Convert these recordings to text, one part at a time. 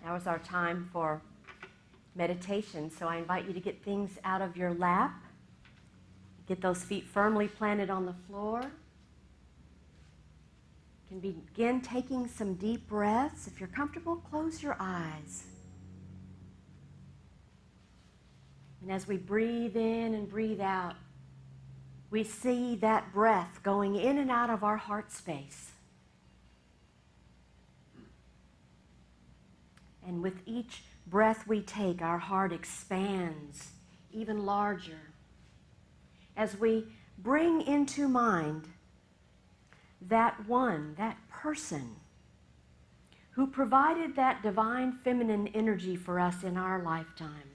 Now is our time for meditation, so I invite you to get things out of your lap. Get those feet firmly planted on the floor. You can begin taking some deep breaths. If you're comfortable, close your eyes. And as we breathe in and breathe out, we see that breath going in and out of our heart space. And with each breath we take, our heart expands even larger. As we bring into mind that one, that person, who provided that divine feminine energy for us in our lifetime,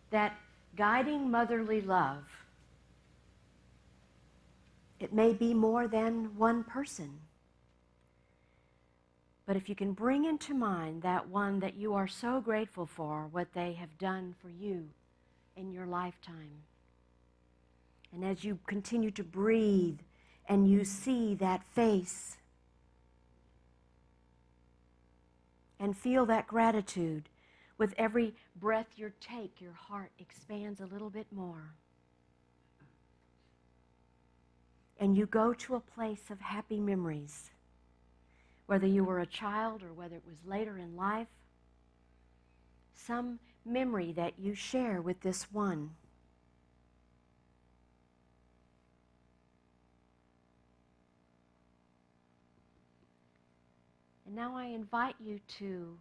that guiding motherly love. It may be more than one person. But if you can bring into mind that one that you are so grateful for, what they have done for you in your lifetime, and as you continue to breathe and you see that face and feel that gratitude, with every breath you take, your heart expands a little bit more. And you go to a place of happy memories, whether you were a child or whether it was later in life, some memory that you share with this one. And now I invite you to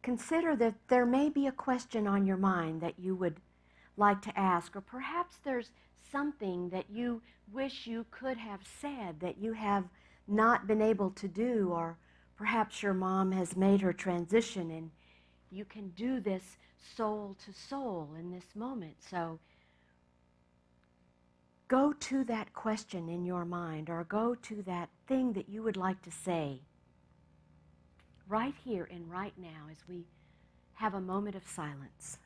consider that there may be a question on your mind that you would like to ask, or perhaps there's something that you wish you could have said that you have not been able to do, or perhaps your mom has made her transition and you can do this soul to soul in this moment. So go to that question in your mind, or go to that thing that you would like to say right here and right now as we have a moment of silence.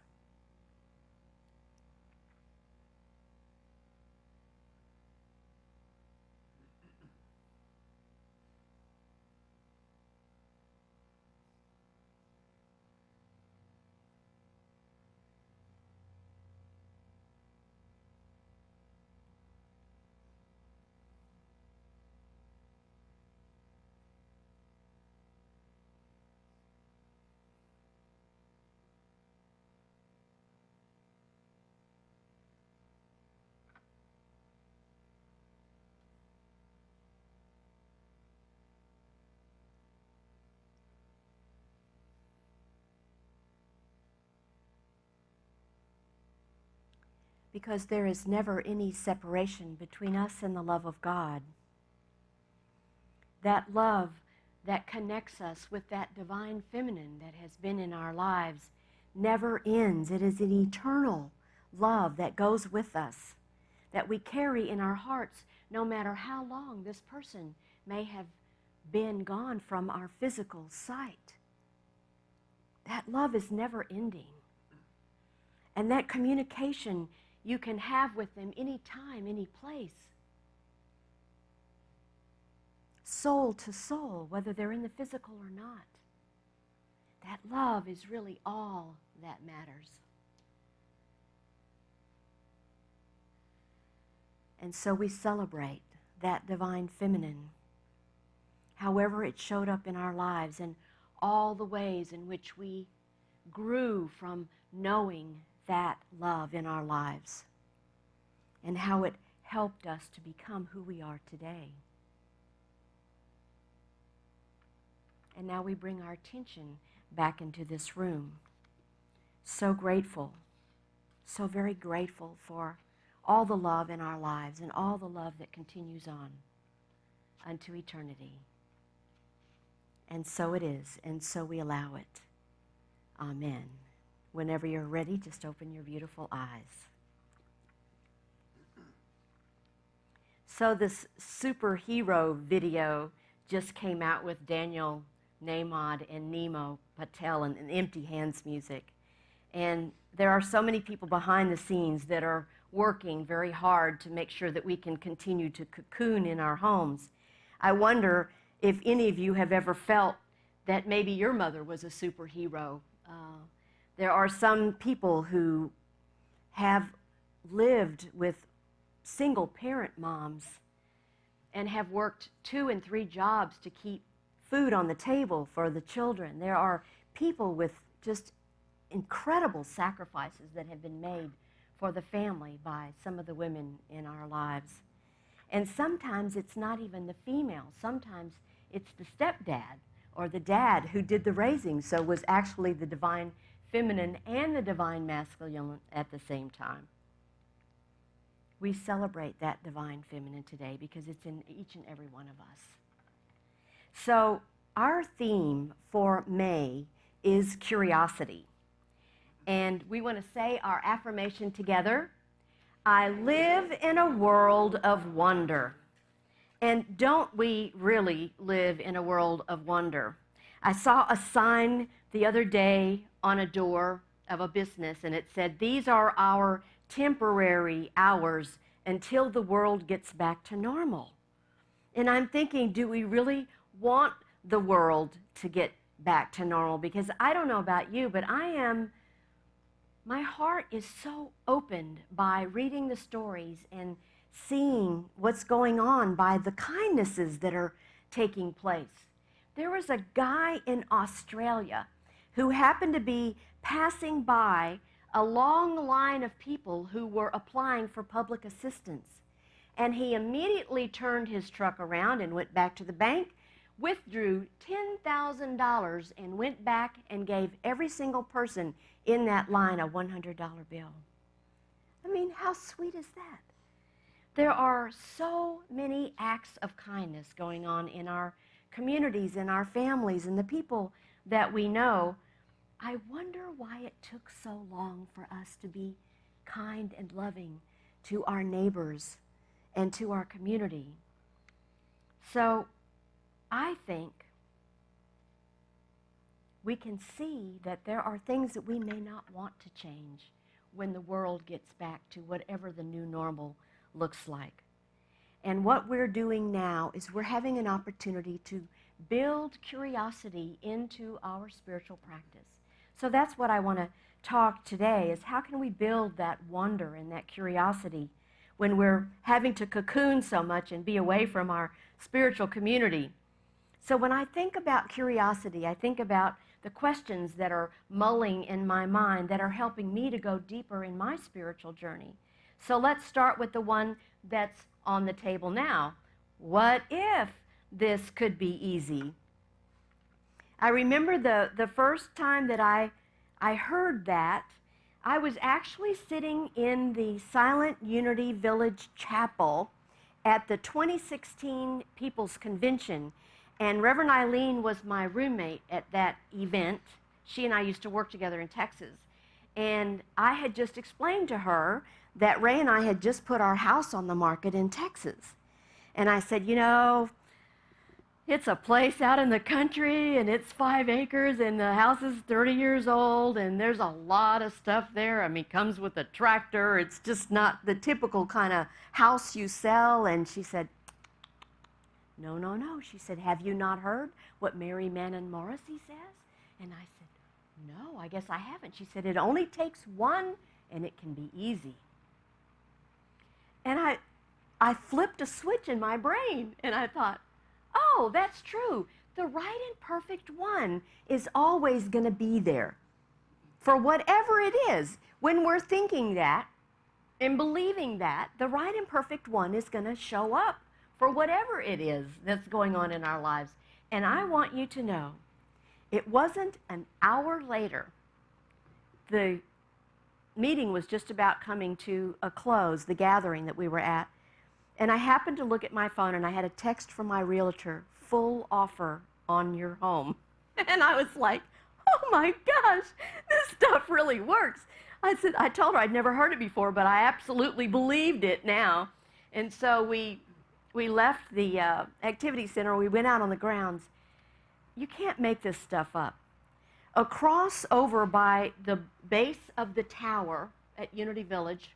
Because there is never any separation between us and the love of God. That love that connects us with that divine feminine that has been in our lives never ends. It is an eternal love that goes with us, that we carry in our hearts no matter how long this person may have been gone from our physical sight. That love is never ending. And that communication you can have with them any time, any place. Soul to soul, whether they're in the physical or not. That love is really all that matters. And so we celebrate that divine feminine, however it showed up in our lives, and all the ways in which we grew from knowing that love in our lives, and how it helped us to become who we are today. And now we bring our attention back into this room. So grateful, so very grateful for all the love in our lives and all the love that continues on unto eternity. And so it is, and so we allow it. Amen. Whenever you're ready, just open your beautiful eyes. So this superhero video just came out with Daniel Namad and Nemo Patel and Empty Hands music. And there are so many people behind the scenes that are working very hard to make sure that we can continue to cocoon in our homes. I wonder if any of you have ever felt that maybe your mother was a superhero. There are some people who have lived with single parent moms and have worked 2 and 3 jobs to keep food on the table for the children. There are people with just incredible sacrifices that have been made for the family by some of the women in our lives. And sometimes it's not even the female. Sometimes it's the stepdad or the dad who did the raising, so was actually the divine feminine and the divine masculine at the same time. We celebrate that divine feminine today because it's in each and every one of us. So our theme for May is curiosity. And we want to say our affirmation together. I live in a world of wonder. And don't we really live in a world of wonder? I saw a sign the other day on a door of a business, and it said, "These are our temporary hours until the world gets back to normal." And I'm thinking, do we really want the world to get back to normal? Because I don't know about you, but my heart is so opened by reading the stories and seeing what's going on by the kindnesses that are taking place. There was a guy in Australia who happened to be passing by a long line of people who were applying for public assistance. And he immediately turned his truck around and went back to the bank, withdrew $10,000, and went back and gave every single person in that line a $100 bill. I mean, how sweet is that? There are so many acts of kindness going on in our communities, in our families, and the people that we know. I wonder why it took so long for us to be kind and loving to our neighbors and to our community. So I think we can see that there are things that we may not want to change when the world gets back to whatever the new normal looks like. And what we're doing now is we're having an opportunity to build curiosity into our spiritual practice. So that's what I want to talk today, is how can we build that wonder and that curiosity when we're having to cocoon so much and be away from our spiritual community. So when I think about curiosity, I think about the questions that are mulling in my mind that are helping me to go deeper in my spiritual journey. So let's start with the one that's on the table now. What if this could be easy? I remember the first time that I heard that, I was actually sitting in the Silent Unity Village Chapel at the 2016 People's Convention, and Reverend Eileen was my roommate at that event. She and I used to work together in Texas, and I had just explained to her that Ray and I had just put our house on the market in Texas. And I said, you know, it's a place out in the country, and it's 5 acres, and the house is 30 years old, and there's a lot of stuff there. I mean, it comes with a tractor. It's just not the typical kind of house you sell. And she said, no, no, no. She said, have you not heard what Mary Manon Morrissey says? And I said, no, I guess I haven't. She said, it only takes one, and it can be easy. And I flipped a switch in my brain, and I thought, oh, that's true. The right and perfect one is always going to be there for whatever it is. When we're thinking that and believing that, the right and perfect one is going to show up for whatever it is that's going on in our lives. And I want you to know, it wasn't an hour later. The meeting was just about coming to a close, the gathering that we were at. And I happened to look at my phone, and I had a text from my realtor, full offer on your home. And I was like, oh my gosh, this stuff really works. I told her I'd never heard it before, but I absolutely believed it now. And so we left the activity center. We went out on the grounds. You can't make this stuff up. Across over by the base of the tower at Unity Village,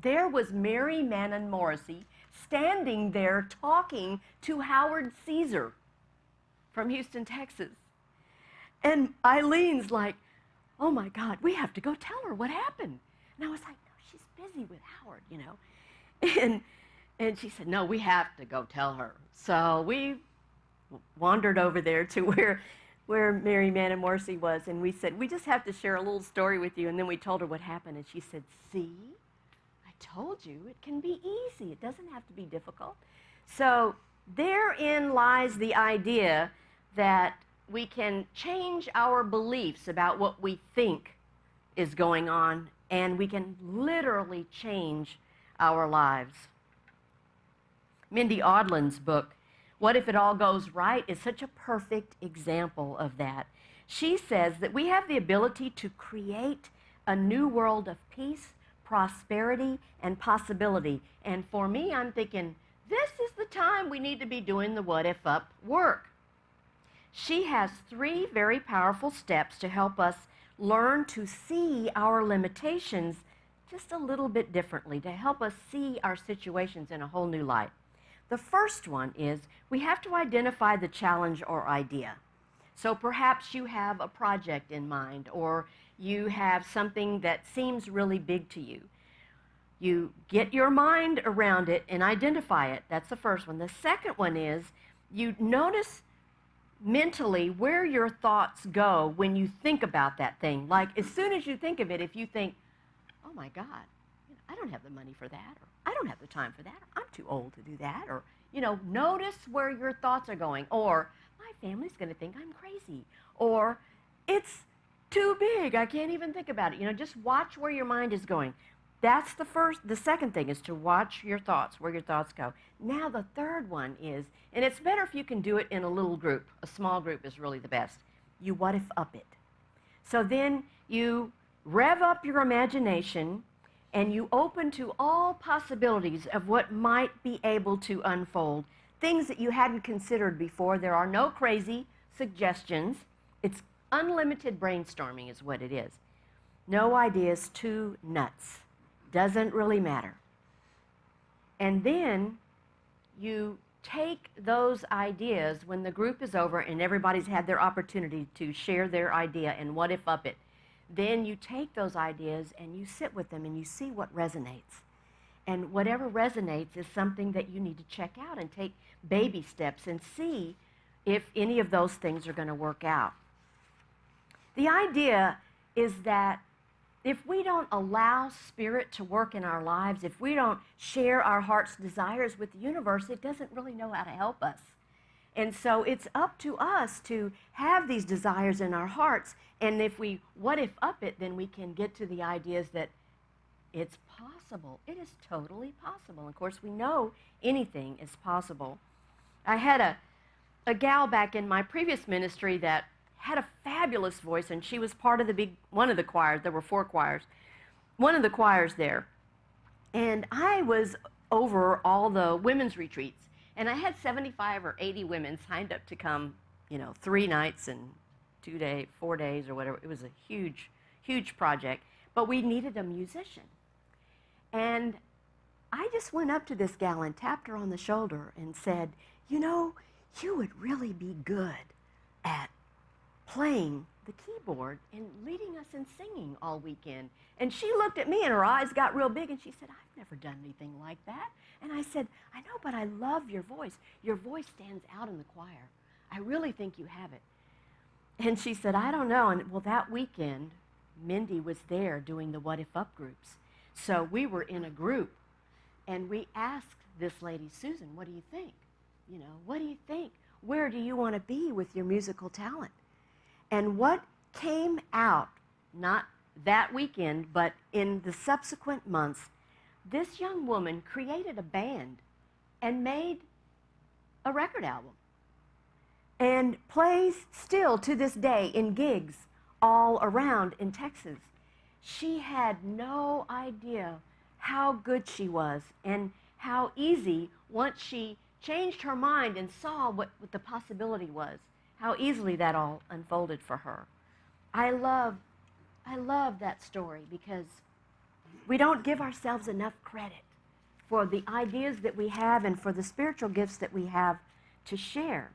there was Mary Manon Morrissey standing there talking to Howard Caesar from Houston, Texas. And Eileen's like, oh my God, we have to go tell her what happened. And I was like, no, she's busy with Howard, you know. And she said, no, we have to go tell her. So we wandered over there to where Mary Manamorsey was, and we said, we just have to share a little story with you. And then we told her what happened, and she said, see, I told you it can be easy. It doesn't have to be difficult. So therein lies the idea that we can change our beliefs about what we think is going on, and we can literally change our lives. Mindy Audlin's book, What If It All Goes Right, is such a perfect example of that. She says that we have the ability to create a new world of peace, prosperity, and possibility. And for me, I'm thinking, this is the time we need to be doing the what if up work. She has 3 very powerful steps to help us learn to see our limitations just a little bit differently, to help us see our situations in a whole new light. The first one is we have to identify the challenge or idea. So perhaps you have a project in mind, or you have something that seems really big to you. You get your mind around it and identify it. That's the first one. The second one is you notice mentally where your thoughts go when you think about that thing. Like as soon as you think of it, if you think, oh my God, I don't have the money for that, or I don't have the time for that, or I'm too old to do that, or, notice where your thoughts are going, or my family's going to think I'm crazy, or it's too big, I can't even think about it. Just watch where your mind is going. That's the first. The second thing is to watch your thoughts, where your thoughts go. Now the third one is, and it's better if you can do it in a little group. A small group is really the best. You what if up it. So then you rev up your imagination and you open to all possibilities of what might be able to unfold. Things that you hadn't considered before. There are no crazy suggestions. It's unlimited brainstorming is what it is. No ideas too nuts. Doesn't really matter. And then you take those ideas when the group is over and everybody's had their opportunity to share their idea and what if up it. Then you take those ideas and you sit with them and you see what resonates. And whatever resonates is something that you need to check out and take baby steps and see if any of those things are going to work out. The idea is that if we don't allow Spirit to work in our lives, if we don't share our heart's desires with the universe, it doesn't really know how to help us. And so it's up to us to have these desires in our hearts, and if we what if up it, then we can get to the ideas that it's possible. It is totally possible. Of course, we know anything is possible. I had a gal back in my previous ministry that had a fabulous voice, and she was part of one of the choirs. There were 4 choirs. One of the choirs there. And I was over all the women's retreats, and I had 75 or 80 women signed up to come, 3 nights and 4 days or whatever. It was a huge, huge project, but we needed a musician. And I just went up to this gal and tapped her on the shoulder and said, you would really be good at playing the keyboard and leading us in singing all weekend. And she looked at me and her eyes got real big and she said, I've never done anything like that. And I said, I know, but I love your voice. Your voice stands out in the choir. I really think you have it. And she said, I don't know. And well, that weekend, Mindy was there doing the What If Up groups. So we were in a group and we asked this lady, Susan, what do you think? What do you think? Where do you want to be with your musical talent? And what came out, not that weekend, but in the subsequent months, this young woman created a band and made a record album and plays still to this day in gigs all around in Texas. She had no idea how good she was and how easy, once she changed her mind and saw what the possibility was, how easily that all unfolded for her. I love that story because we don't give ourselves enough credit for the ideas that we have and for the spiritual gifts that we have to share.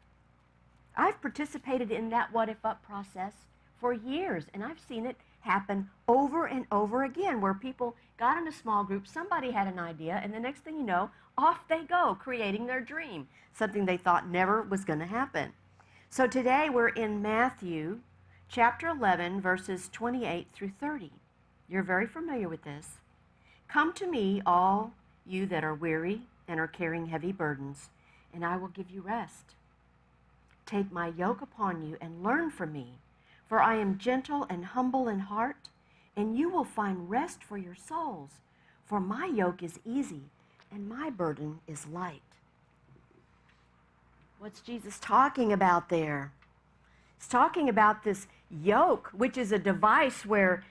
I've participated in that what if up process for years, and I've seen it happen over and over again, where people got in a small group, somebody had an idea, and the next thing you know, off they go, creating their dream, something they thought never was going to happen. So today we're in Matthew chapter 11, verses 28 through 30. You're very familiar with this. Come to me, all you that are weary and are carrying heavy burdens, and I will give you rest. Take my yoke upon you and learn from me, for I am gentle and humble in heart, and you will find rest for your souls. For my yoke is easy and my burden is light. What's Jesus talking about there? He's talking about this yoke, which is a device where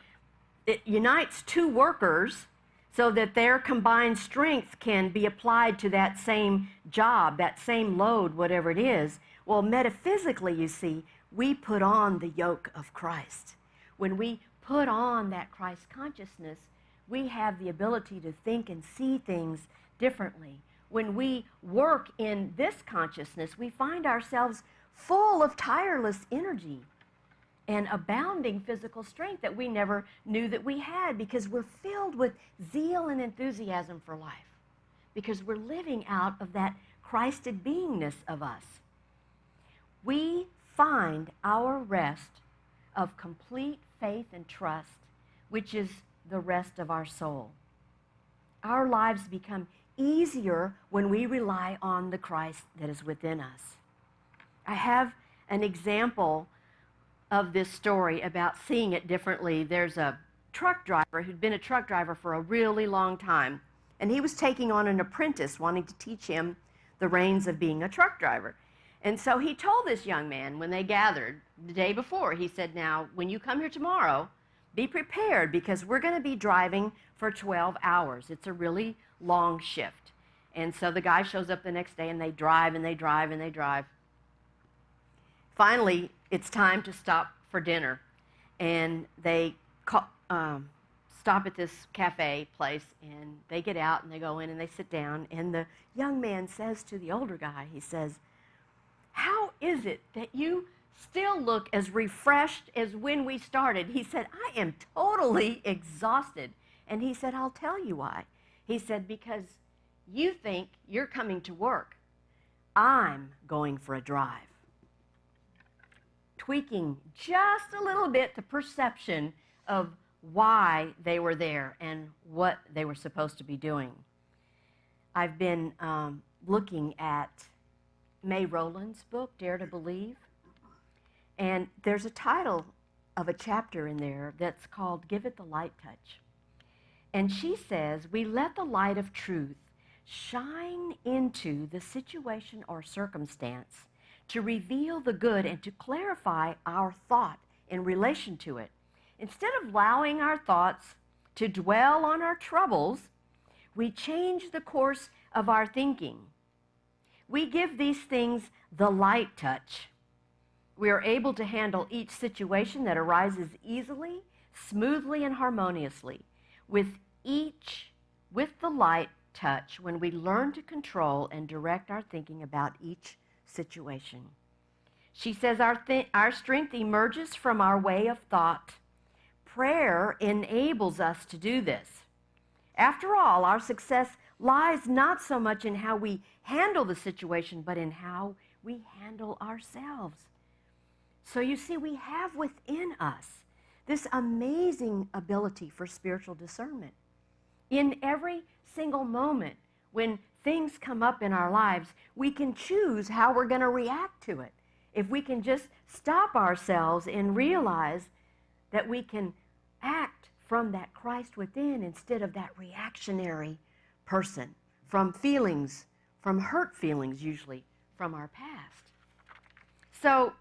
it unites two workers so that their combined strength can be applied to that same job, that same load, whatever it is. Well, metaphysically, you see, we put on the yoke of Christ. When we put on that Christ consciousness, we have the ability to think and see things differently. When we work in this consciousness, we find ourselves full of tireless energy and abounding physical strength that we never knew that we had, because we're filled with zeal and enthusiasm for life, because we're living out of that Christed beingness of us. We find our rest of complete faith and trust, which is the rest of our soul. Our lives become easier when we rely on the Christ that is within us. I have an example of this story about seeing it differently. There's a truck driver who'd been a truck driver for a really long time, and he was taking on an apprentice wanting to teach him the reins of being a truck driver. And so he told this young man when they gathered the day before, he said, now, when you come here tomorrow, be prepared, because we're going to be driving for 12 hours. It's a really long shift. And so the guy shows up the next day, and they drive, and they drive, and they drive. Finally, it's time to stop for dinner. And they stop at this cafe place, and they get out, and they go in, and they sit down. And the young man says to the older guy, he says, how is it that you still look as refreshed as when we started? He said, I am totally exhausted. And he said, I'll tell you why. He said, because you think you're coming to work. I'm going for a drive. Tweaking just a little bit the perception of why they were there and what they were supposed to be doing. I've been looking at May Rowland's book, Dare to Believe, and there's a title of a chapter in there that's called Give It the Light Touch. And she says, we let the light of truth shine into the situation or circumstance to reveal the good and to clarify our thought in relation to it. Instead of allowing our thoughts to dwell on our troubles, we change the course of our thinking. We give these things the light touch. We are able to handle each situation that arises easily, smoothly, and harmoniously. With the light touch, when we learn to control and direct our thinking about each situation. She says our strength emerges from our way of thought. Prayer enables us to do this. After all, our success lies not so much in how we handle the situation, but in how we handle ourselves. So you see, we have within us this amazing ability for spiritual discernment. In every single moment when things come up in our lives, we can choose how we're going to react to it. If we can just stop ourselves and realize that we can act from that Christ within instead of that reactionary person, from feelings, from hurt feelings usually, from our past. So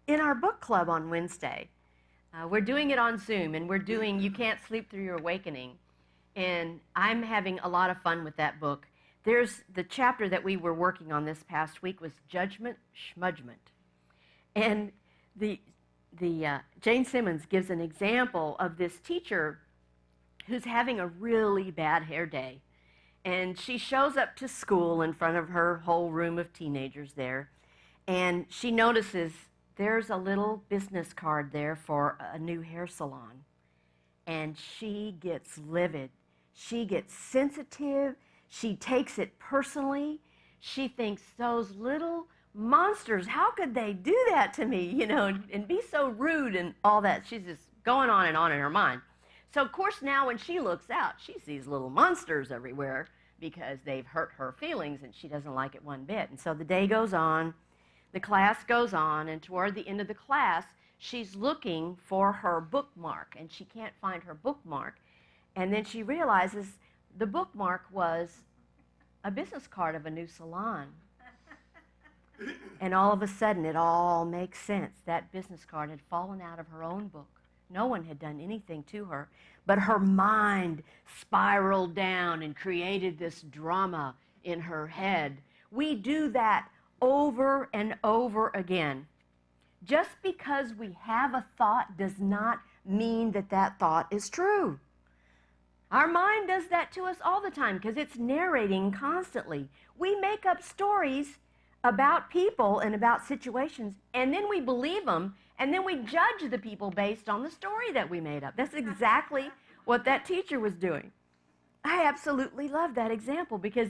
in our book club on Wednesday, we're doing it on Zoom, and we're doing You Can't Sleep Through Your Awakening. And I'm having a lot of fun with that book. There's the chapter that we were working on this past week was Judgment Schmudgment. And Jane Simmons gives an example of this teacher who's having a really bad hair day. And she shows up to school in front of her whole room of teenagers there. And she notices there's a little business card there for a new hair salon. And she gets livid. She gets sensitive. She takes it personally. She thinks, those little monsters, how could they do that to me, you know, and be so rude and all that. She's just going on and on in her mind. So, of course, now when she looks out, she sees little monsters everywhere because they've hurt her feelings, and she doesn't like it one bit. And so the day goes on, the class goes on, and toward the end of the class, she's looking for her bookmark, and she can't find her bookmark. And then she realizes the bookmark was a business card of a new salon. And all of a sudden, it all makes sense. That business card had fallen out of her own book. No one had done anything to her, but her mind spiraled down and created this drama in her head. We do that over and over again. Just because we have a thought does not mean that that thought is true. Our mind does that to us all the time because it's narrating constantly. We make up stories about people and about situations, and then we believe them, and then we judge the people based on the story that we made up. That's exactly what that teacher was doing. I absolutely love that example because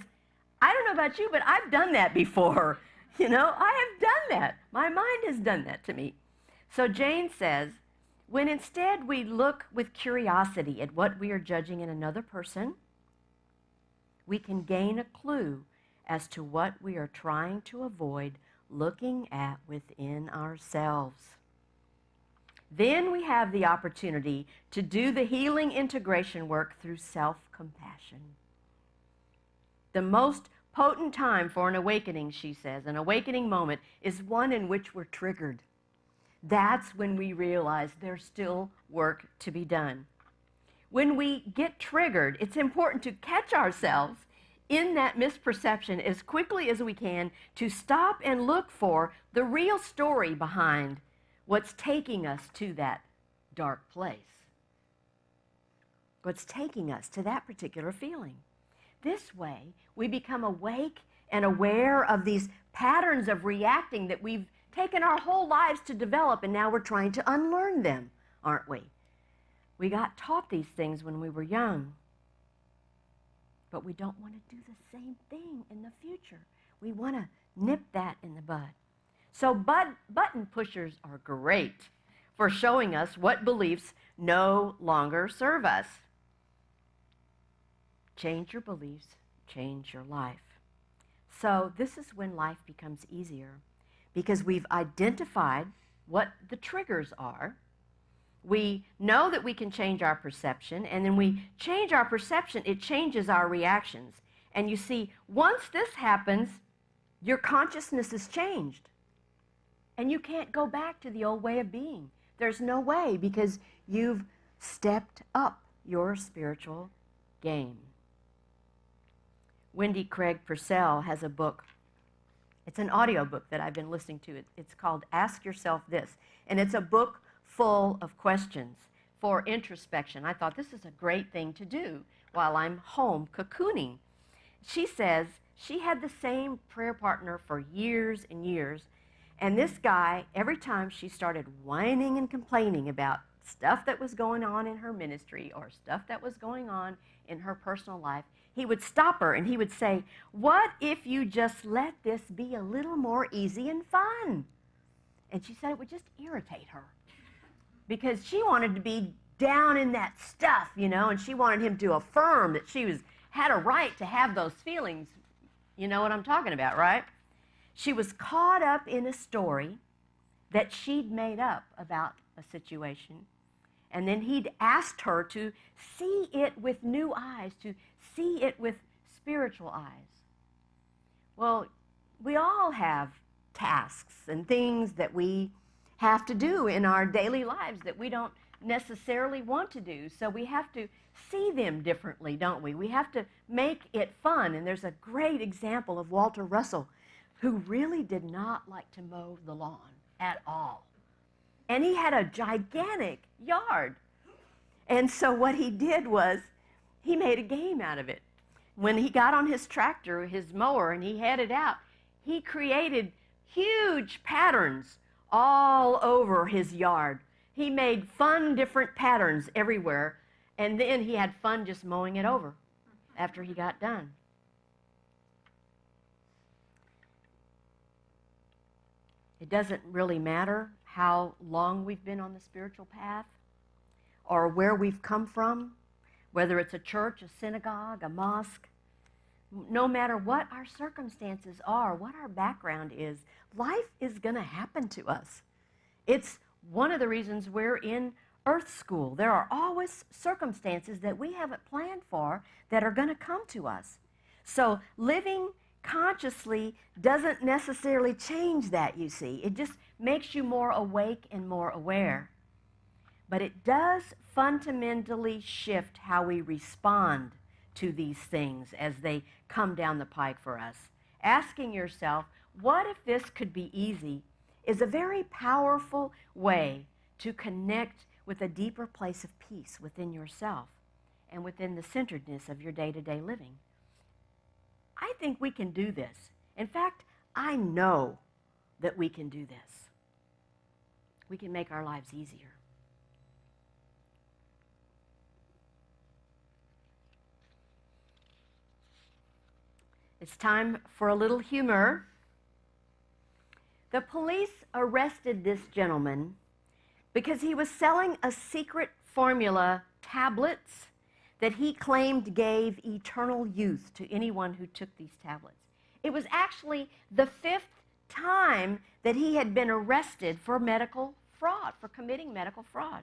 I don't know about you, but I've done that before. You know, I have done that. My mind has done that to me. So Jane says, when instead we look with curiosity at what we are judging in another person, we can gain a clue as to what we are trying to avoid looking at within ourselves. Then we have the opportunity to do the healing integration work through self-compassion. The most potent time for an awakening, she says, an awakening moment, is one in which we're triggered. That's when we realize there's still work to be done. When we get triggered, it's important to catch ourselves in that misperception as quickly as we can, to stop and look for the real story behind what's taking us to that dark place, what's taking us to that particular feeling. This way, we become awake and aware of these patterns of reacting that we've taken our whole lives to develop, and now we're trying to unlearn them, aren't we? We got taught these things when we were young, but we don't want to do the same thing in the future. We want to nip that in the bud. So button pushers are great for showing us what beliefs no longer serve us. Change your beliefs, change your life. So this is when life becomes easier because we've identified what the triggers are. We know that we can change our perception, and then we change our perception, it changes our reactions. And you see, once this happens, your consciousness is changed. And you can't go back to the old way of being. There's no way because you've stepped up your spiritual game. Wendy Craig Purcell has a book. It's an audio book that I've been listening to. It's called Ask Yourself This. And it's a book full of questions for introspection. I thought this is a great thing to do while I'm home cocooning. She says she had the same prayer partner for years and years, and this guy, every time she started whining and complaining about stuff that was going on in her ministry or stuff that was going on in her personal life, he would stop her and he would say, "What if you just let this be a little more easy and fun?" And she said it would just irritate her because she wanted to be down in that stuff, you know, and she wanted him to affirm that she had a right to have those feelings. You know what I'm talking about, right? She was caught up in a story that she'd made up about a situation, and then he'd asked her to see it with new eyes, to see it with spiritual eyes. Well, we all have tasks and things that we have to do in our daily lives that we don't necessarily want to do. So we have to see them differently, don't we? We have to make it fun. And there's a great example of Walter Russell, who really did not like to mow the lawn at all. And he had a gigantic yard. And so what he did was he made a game out of it. When he got on his tractor, his mower, and he headed out, he created huge patterns all over his yard. He made fun, different patterns everywhere, and then he had fun just mowing it over after he got done. It doesn't really matter how long we've been on the spiritual path or where we've come from, whether it's a church, a synagogue, a mosque. No matter what our circumstances are, what our background is, life is going to happen to us. It's one of the reasons we're in Earth School. There are always circumstances that we haven't planned for that are going to come to us. So living consciously doesn't necessarily change that, you see. It just makes you more awake and more aware. But it does fundamentally shift how we respond to these things as they come down the pike for us. Asking yourself, what if this could be easy, is a very powerful way to connect with a deeper place of peace within yourself and within the centeredness of your day-to-day living. I think we can do this. In fact, I know that we can do this. We can make our lives easier. It's time for a little humor. The police arrested this gentleman because he was selling a secret formula tablets that he claimed gave eternal youth to anyone who took these tablets. It was actually the 5th time that he had been arrested for medical fraud, for committing medical fraud.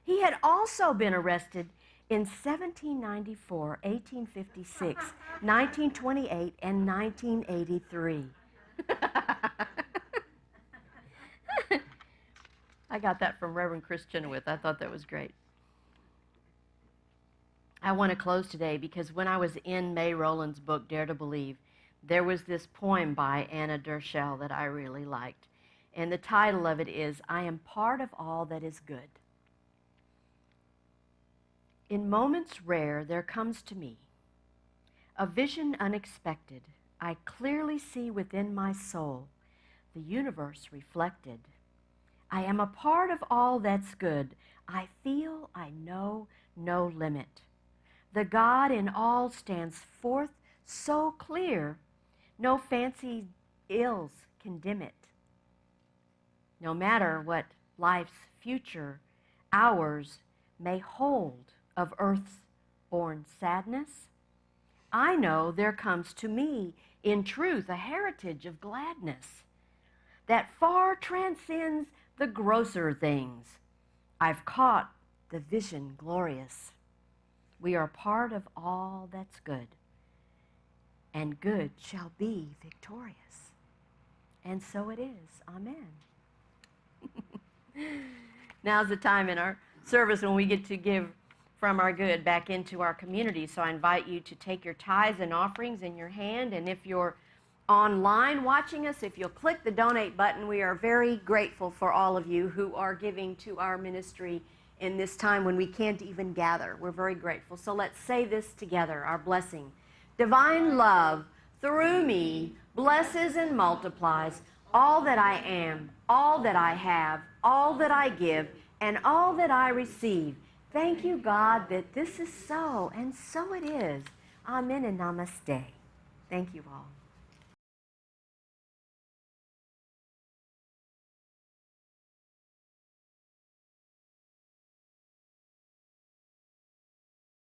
He had also been arrested in 1794, 1856, 1928, and 1983. I got that from Reverend Chris Chenoweth. I thought that was great. I want to close today because when I was in May Rowland's book, Dare to Believe, there was this poem by Anna Dershell that I really liked. And the title of it is, I Am Part of All That Is Good. In moments rare, there comes to me a vision unexpected. I clearly see within my soul the universe reflected. I am a part of all that's good. I feel I know no limit. The God in all stands forth so clear, no fancy ills can dim it. No matter what life's future hours may hold of earth's born sadness, I know there comes to me in truth a heritage of gladness that far transcends the grosser things. I've caught the vision glorious. We are part of all that's good, and good shall be victorious. And so it is. Amen. Now's the time in our service when we get to give from our good back into our community. So I invite you to take your tithes and offerings in your hand, and if you're online watching us, if you'll click the donate button, we are very grateful for all of you who are giving to our ministry in this time when we can't even gather. We're very grateful. So let's say this together, our blessing. Divine love through me blesses and multiplies all that I am, all that I have, all that I give, and all that I receive. Thank you, God, that this is so, and so it is. Amen and namaste. Thank you all.